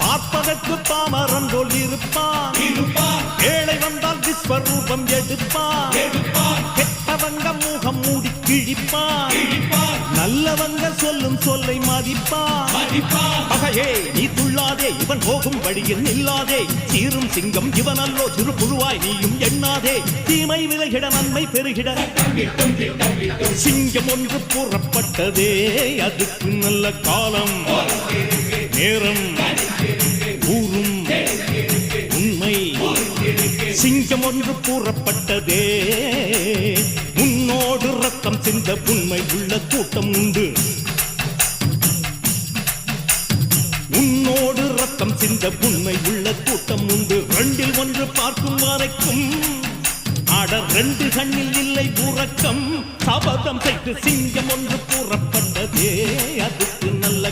பார்ப்பதற்கு பாமரன் போல் இருப்பான், ஏழை வந்தால் விஸ்வரூபம் எடுப்பான், கெட்டவங்க முகம் மூடி கிழிப்பான், நல்லவங்க சொல்லும் சொல்லை மதிப்பான். பகையே நீ துள்ளாதே, இவன் போகும் வழியில் நில்லாதே, சீரும் சிங்கம் இவன் அல்லோ, சிறு புழுவாய் நீயும் எண்ணாதே, தீமை விலகிட நன்மை பெருகிட சிங்கம் ஒன்று கூறப்பட்டதே, அதுக்கு நல்ல காலம் நேரம் ஊரும் உண்மை. சிங்கம் ஒன்று கூறப்பட்டதே, முன்னோடு ரத்தம் சிந்த உண்மை உள்ள கூட்டம் உண்டு, உன்னோடு ரத்தம் சிந்த உண்மை உள்ள கூட்டம் உண்டு. ரெண்டில் ஒன்று பார்க்கும் வரைக்கும் ஆட ரெண்டு கண்ணில் இல்லை உறக்கம், சபதம் செய்து சிங்கம் ஒன்று கூறப்பட்டதே, அதுக்கு நல்ல